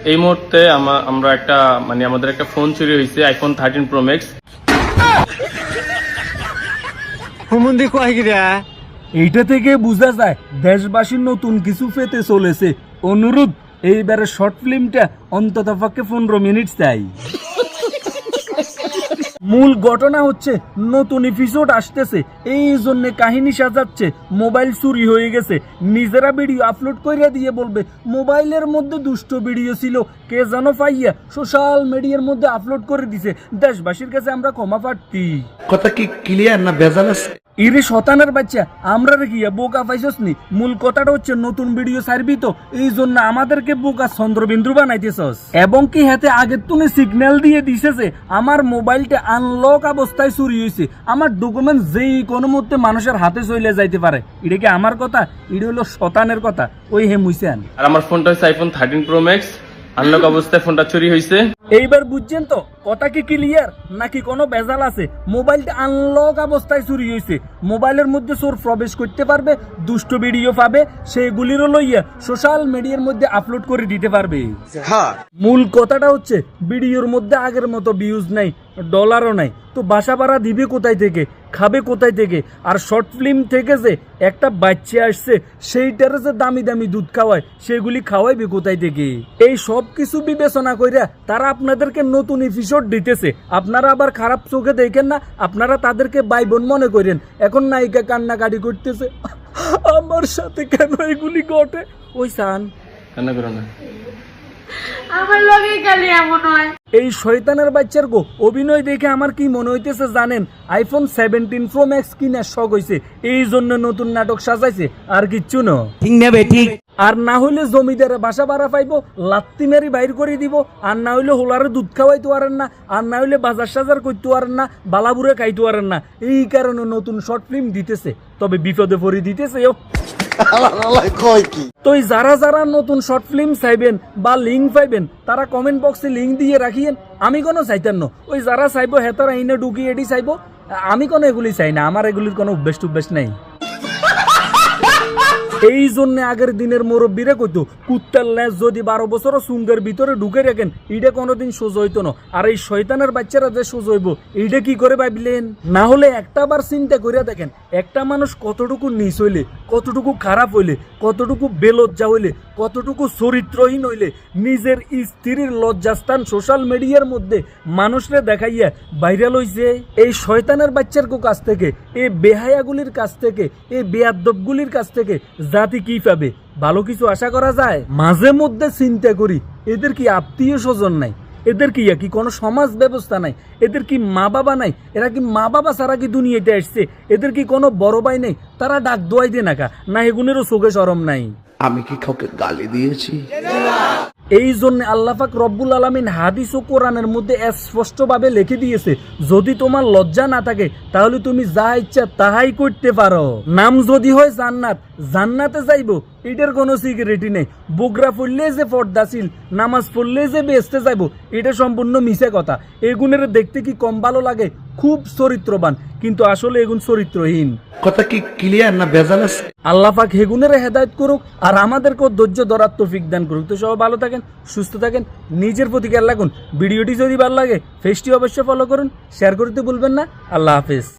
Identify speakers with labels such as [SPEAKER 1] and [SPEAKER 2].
[SPEAKER 1] এই মুহূর্তে আমরা একটা আমাদের একটা ফোন চুরি হয়েছে, আইফোন 13 প্রো ম্যাক্স।
[SPEAKER 2] এইটা থেকে বোঝা যায় দেশবাসীর নতুন কিছু পেতে চলেছে। অনুরোধ, এইবারে শর্ট ফিল্মটা অন্তত পক্ষে 15 মিনিট চাই। মূল ঘটনা হচ্ছে নতুন এপিসোড আসতেছে, এই জন্য কাহিনী সাজাচ্ছে। মোবাইল চুরি হয়ে গেছে, নিজেরা ভিডিও আপলোড করে দিয়ে বলবে মোবাইলের মধ্যে দুষ্ট ভিডিও ছিল, কে যেন পাইয়া সোশ্যাল মিডিয়ার মধ্যে আপলোড করে দিছে। দেশবাসীর কাছে আমরা ক্ষমা প্রার্থী।
[SPEAKER 3] কথা কি ক্লিয়ার না ভেজাল আছে?
[SPEAKER 2] ইরে শতানের বাচ্চা, আমরা গিয়া বোকা পাইছস নি? মূল কথাটা হচ্ছে নতুন ভিডিও ছাড়বি তো, এই জন্য আমাদেরকে বোকা চন্দ্রবিন্দু বানাইতেছস। এবং কি হাতে আগের তুমি সিগন্যাল দিয়ে দিছে যে আমার মোবাইলটা আনলক অবস্থায় চুরি হয়েছে, আমার ডকুমেন্ট যেই কোনো মুহূর্তে মানুষের হাতে চলে যাইতে পারে। এটা কি আমার কথা? এটা হলো শতানের কথা। ওই হে মুইসান।
[SPEAKER 1] আর আমার ফোনটা হচ্ছে আইফোন 13 প্রো ম্যাক্স, আনলক অবস্থায় ফোনটা চুরি হয়েছে।
[SPEAKER 2] এইবার বুঝছেন তো কথা কি ক্লিয়ার নাকি কোনো ভেজাল আছে? মোবাইলটা আনলক অবস্থায় চুরি হয়েছে, মোবাইলের মধ্যে চোর প্রবেশ করতে পারবে, দুষ্ট ভিডিও পাবে, সেগুলিরও লইয়া সোশ্যাল মিডিয়ার মধ্যে আপলোড করে দিতে পারবে। মূল কথাটা হচ্ছে ভিডিওর মধ্যে আগের মতো ভিউজ নাই, ডলারও নাই, তো বাসা ভাড়া দিবে কোথায় থেকে, খাবে কোথায় থেকে? আর শর্ট ফিল্ম থেকে যে একটা বাচ্চা আসছে সেইটার যে দামি দামি দুধ খাওয়ায়, সেগুলি খাওয়াইবে কোথায় থেকে? এই সব কিছু বিবেচনা কইরা তারা আপনাদেরকে নতুন এপিসোড দিতেছে। আপনারা আবার খারাপ চোখে দেখেন না, আপনারা তাদেরকে ভাই বোন মনে করেন। এখন নায়িকা কান্নাকাটি করতেছে, আমার সাথে কেন এগুলি ঘটে? ওই সান
[SPEAKER 1] কান্না করো না,
[SPEAKER 4] আমার লগে খালি এমন হয়।
[SPEAKER 2] এই শয়তানের বাচ্চার গো অভিনয় দেখে আমার কি মনে হইতেছে জানেন? আইফোন 17 প্রো ম্যাক্স কিনার শখ হইছে, এই জন্য নতুন নাটক সাজাইছে, আর কিচ্ছু না।
[SPEAKER 3] ঠিক নেবে ঠিক।
[SPEAKER 2] আর না হইলে জমিদারে বাসা ভাড়া পাইবো, লাত্তি মেরি বাইর করে দিব। আর না হইলে হোলারে দুধ খাওয়াইতে পারেন না, আর না হইলে বাজার সাজার করতে পারেন না, বালাবুরে খাইতে পারেন না। এই কারণে নতুন শর্ট ফিল্ম দিতেছে, তবে বিপদে পড়ে দিতেছে। তো যারা যারা নতুন শর্ট ফিল্ম চাইবেন বা লিঙ্ক পাইবেন, তারা কমেন্ট বক্সে লিঙ্ক দিয়ে রাখিয়েন। আমি কোনো চাইতেন না, ওই যারা চাইবো হেতারা ইনে ঢুকি এটি চাইবো। আমি কোনো এগুলি চাই না, আমার এগুলির কোনো অভ্যেস নাই। এই জন্য আগের দিনের মুরব্বীরা কইতো কুত্তার ল্যাস যদি 12 বছর সুঙ্গের ভিতরে ঢুকে রাখেন, এইটা কোনোদিন সোজা হইতো না। আর এই শয়তানের বাচ্চারা যে সোজা হইব, এইটা কি করে ভাবলেন? না হলে একটা বার চিন্তা করিয়া দেখেন, একটা মানুষ কতটুকু নিচ হইলে, কতটুকু খারাপ হইলে, কতটুকু বেলজ্জা হইলে, কতটুকু চরিত্রহীন হইলে নিজের স্ত্রীর লজ্জাস্থান সোশ্যাল মিডিয়ার মধ্যে মানুষরে দেখাইয়া ভাইরাল হইছে। এই শয়তানের বাচ্চার কাছ থেকে, এই বেহায়াগুলির কাছ থেকে, এই বেয়াদবগুলির কাছ থেকে জাতি কি পাবে? ভালো কিছু আশা করা যায়? মাঝে মধ্যে চিন্তা করি, এদের কি আত্মীয় স্বজন নাই? এদের কি কোনো সমাজ ব্যবস্থা নাই? এদের কি মা বাবা নাই? এরা কি মা বাবা ছাড়া কি দুনিয়াতে আসছে? এদের কি কোনো বড় ভাই নেই? তারা ডাক দোয়াই দে নাকা না, এগুনেরও চোখে শরম নাই?
[SPEAKER 3] আমি কি কাউকে গালি দিয়েছি?
[SPEAKER 2] এই জন্য আল্লাহ পাক রব্বুল আলামিন হাদিস ও কোরআনের মধ্যে স্পষ্টভাবে লিখে দিয়েছে, যদি তোমার লজ্জা না থাকে তাহলে তুমি যা ইচ্ছা তাহাই করতে পারো। নাম যদি হয় জান্নাত, জান্নাতে যাইবো, এটার কোনো সিকিউরিটি নেই। বুগরা পড়লে যে পর্দাশীল, নামাজ পড়লে যে বেহেশতে যাইবো, এটা সম্পূর্ণ মিছে কথা। এগুনের দেখতে কি কম ভালো লাগে? খুব চরিত্রবান, কিন্তু আসলে এগুন চরিত্রহীন।
[SPEAKER 3] কথা কি ক্লিয়ার না ভেজাল আছে?
[SPEAKER 2] আল্লাহ পাক হেগুনের হেদায়েত করুক, আর আমাদেরকেও ধৈর্য ধরার তৌফিক দান করুক। তো সবাই ভালো থাকেন, সুস্থ থাকেন, নিজের প্রতি খেয়াল রাখুন। ভিডিওটি যদি ভালো লাগে পেজটি অবশ্যই ফলো করুন, শেয়ার করতে ভুলবেন না। আল্লাহ হাফেজ।